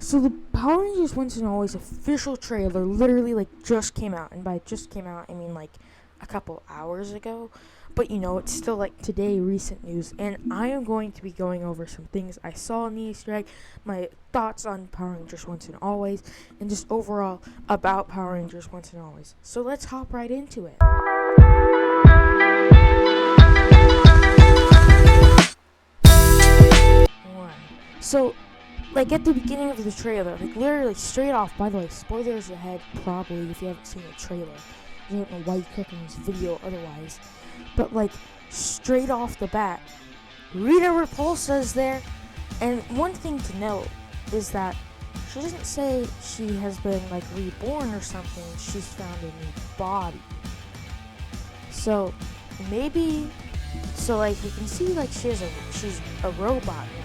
So the Power Rangers Once and Always official trailer literally just came out, and by just came out I mean a couple hours ago. But it's still today, recent news, and I am going to be going over some things I saw in the Easter egg, my thoughts on Power Rangers Once and Always, and just overall about Power Rangers Once and Always. So let's hop right into it. So, at the beginning of the trailer, literally straight off, by the way, spoilers ahead, probably, if you haven't seen the trailer. You don't know why you're clicking this video otherwise. But, straight off the bat, Rita Repulsa is there. And one thing to note is that she doesn't say she has been, reborn or something. She's found a new body. So, maybe, you can see, she's a robot now.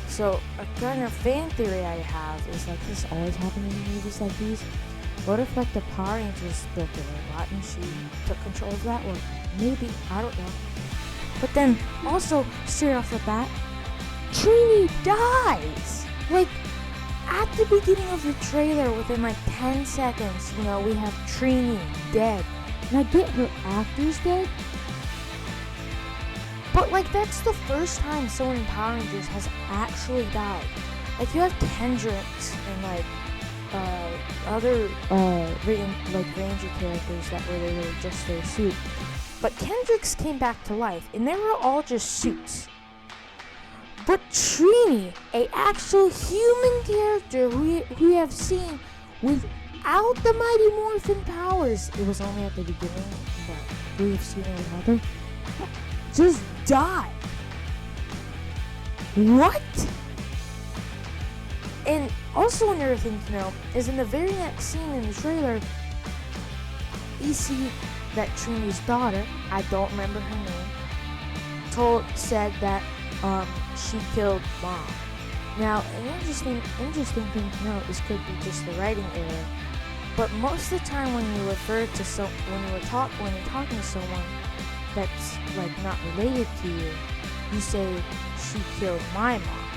So, a kind of fan theory I have is, this always happens in movies like these. What if, the Power Rangers built a robot and she took control of that? Or maybe, I don't know. But then, also, straight off the bat, Trini dies! At the beginning of the trailer, within 10 seconds, we have Trini dead. And I get her actor's dead. But, that's the first time someone in Power Rangers has actually died. You have Kendricks and, other, Ranger characters that were literally just their suit. But Kendricks came back to life, and they were all just suits. But Trini, a actual human character who we have seen without the Mighty Morphin powers, it was only at the beginning, but we have seen it with other, just died. What? And also another thing to know is in the very next scene in the trailer, you see that Trini's daughter, I don't remember her name, said that she killed Mom. Now, an interesting thing to note, this could be just the writing error, but most of the time when you refer to when you're talking to someone that's not related to you, you say she killed my mom.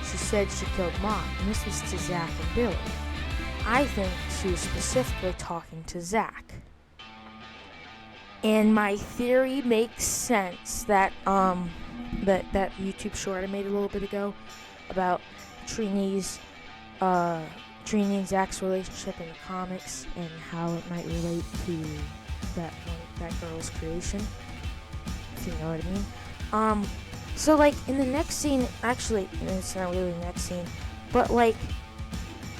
She said she killed Mom, and this was to Zach and Billy. I think she was specifically talking to Zach. And my theory makes sense that that YouTube short I made a little bit ago about Trini and Zach's relationship in the comics and how it might relate to that girl's creation, if you know what I mean. So in the next scene, actually, it's not really the next scene, but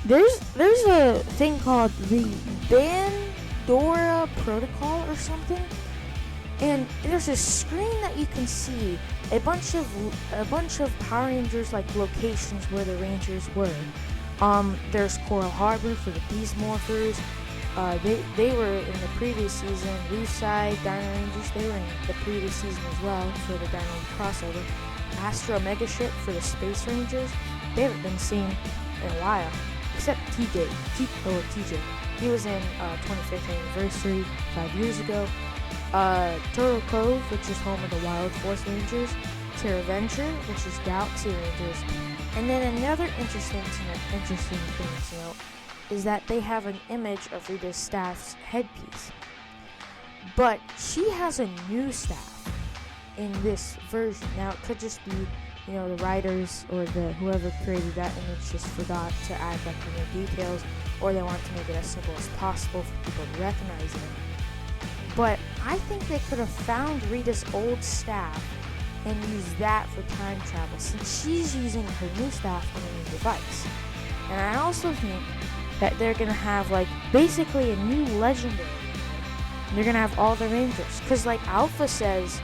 there's a thing called the Bandora Protocol or something, and there's a screen that you can see a bunch of Power Rangers locations where the Rangers were. There's Coral Harbor for the Beast Morphers. They were in the previous season. Reefside, Dino Rangers, they were in the previous season as well for the Dino crossover. Astro Mega Ship for the Space Rangers. They haven't been seen in a while, except TJ. He was in 25th anniversary 5 years ago. Turtle Cove, which is home of the Wild Force Rangers. Terra Venture, which is Galaxy Rangers. And then another interesting thing to note is that they have an image of Rita's staff's headpiece. But she has a new staff in this version. Now, it could just be, the writers or whoever created that image just forgot to add the new details, or they want to make it as simple as possible for people to recognize it. But I think they could have found Rita's old staff and used that for time travel, since she's using her new staff on a new device. And I also think that they're going to have, basically a new legendary. They're going to have all the Rangers. Because, Alpha says,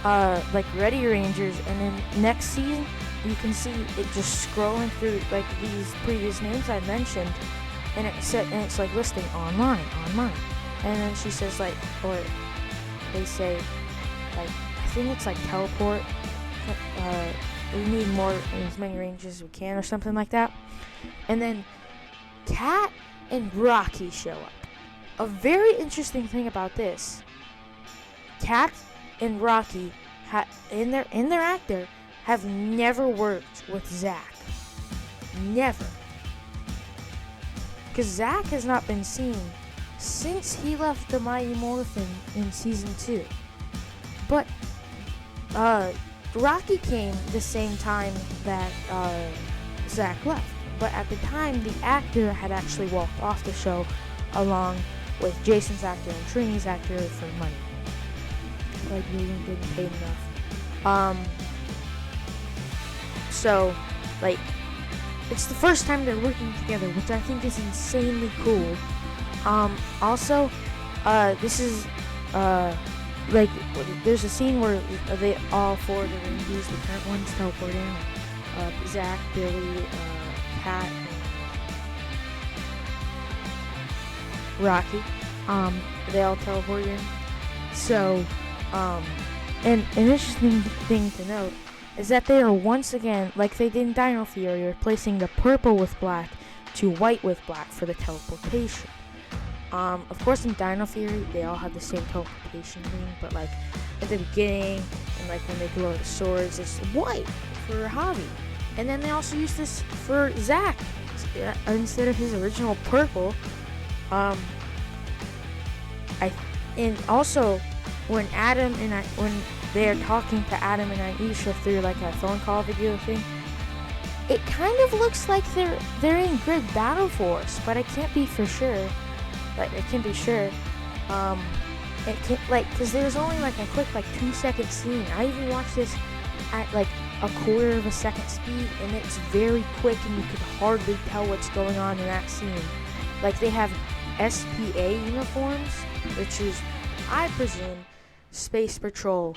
Ready Rangers, and then next season, you can see it just scrolling through, these previous names I mentioned, and it's, listing online. And then she says, or they say, I think it's, teleport. We need as many Rangers as we can, or something like that. And then Kat and Rocky show up. A very interesting thing about this, Kat and Rocky in their actor have never worked with Zach. Never. Because Zach has not been seen since he left the Mighty Morphin in season 2. But Rocky came the same time that Zach left. But at the time, the actor had actually walked off the show along with Jason's actor and Trini's actor for money. Like, they weren't getting paid enough. So, like, it's the first time they're working together, which I think is insanely cool. Also, this is, like, there's a scene where they all four of the Rangers, the current ones, teleport in. Zach, Billy, Kat, and Rocky. They all teleport in. So, and an interesting thing to note is that they are once again, like they did in Dino Theory, replacing the purple with black to white with black for the teleportation. Of course, in Dino Theory, they all have the same teleportation thing, but like at the beginning and like when they glow the swords, it's white for Javi. And then they also use this for Zach instead of his original purple. And also when when they are talking to Adam and Aisha through like a phone call video thing, it kind of looks like they're in Grid Battle Force, but I can't be for sure. Like I can't be sure. It can't, like, cause there's only like a quick 2-second scene. I even watched this at like a quarter of a second speed, and it's very quick, and you could hardly tell what's going on in that scene. Like they have SPA uniforms, which is, I presume, Space Patrol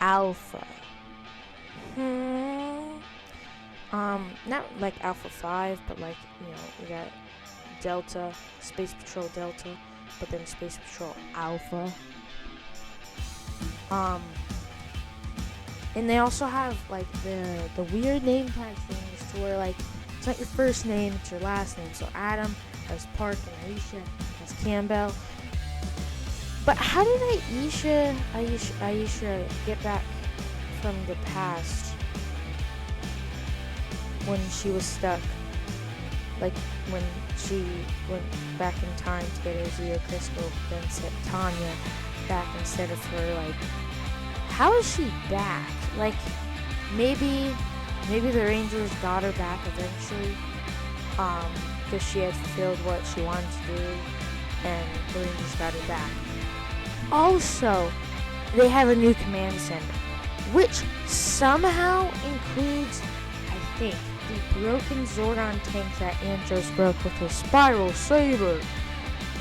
Alpha. Not like Alpha 5, but like, we got Delta, Space Patrol Delta, but then Space Patrol Alpha. And they also have like the weird name tag things to where like it's not your first name, it's your last name. So Adam has Park and Aisha has Campbell. But how did Aisha get back from the past when she was stuck? Like when she went back in time to get her Zero Crystal, then set Tanya back instead of her. Like, how is she back? Like, maybe the Rangers got her back eventually, because she had fulfilled what she wanted to do, and the Rangers got her back. Also, they have a new command center, which somehow includes, I think, the broken Zordon tank that Andros broke with his Spiral Saber.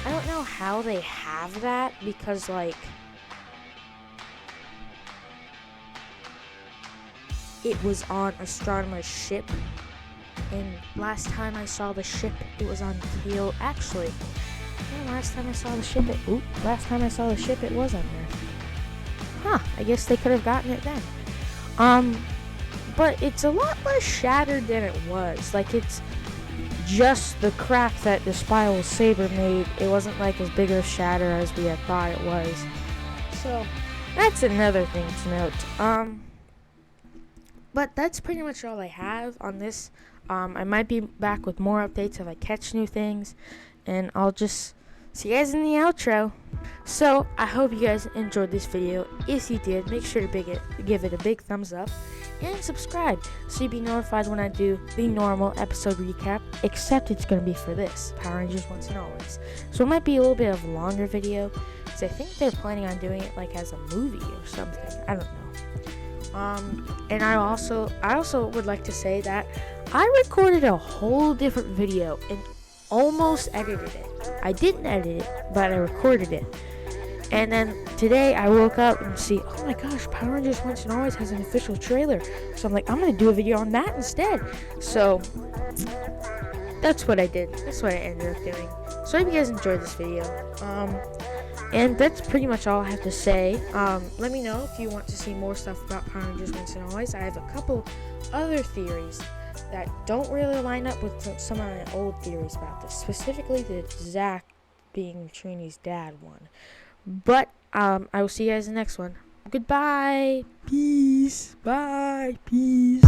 I don't know how they have that, because, like, it was on Astronomer's ship, and last time I saw the ship, it was on Keel. Actually, last time I saw the ship, it was on there. Huh, I guess they could have gotten it then. But it's a lot less shattered than it was. Like, it's just the crack that the Spiral Saber made. It wasn't like as big of a shatter as we had thought it was. So, that's another thing to note. But that's pretty much all I have on this. I might be back with more updates if I catch new things. And I'll just see you guys in the outro. So, I hope you guys enjoyed this video. If you did, make sure to give it a big thumbs up. And subscribe so you'll be notified when I do the normal episode recap. Except it's going to be for this, Power Rangers Once and Always. So it might be a little bit of a longer video, because I think they're planning on doing it like as a movie or something. I don't know. And I also would like to say that I recorded a whole different video and almost edited it. I didn't edit it, but I recorded it. And then today I woke up and see, oh my gosh, Power Rangers Once and Always has an official trailer. So I'm like, I'm going to do a video on that instead. So that's what I did. That's what I ended up doing. So I hope you guys enjoyed this video. And that's pretty much all I have to say. Let me know if you want to see more stuff about Power Rangers Once and Always. I have a couple other theories that don't really line up with some of my old theories about this. Specifically the Zach being Trini's dad one. But I will see you guys in the next one. Goodbye. Peace. Bye. Peace.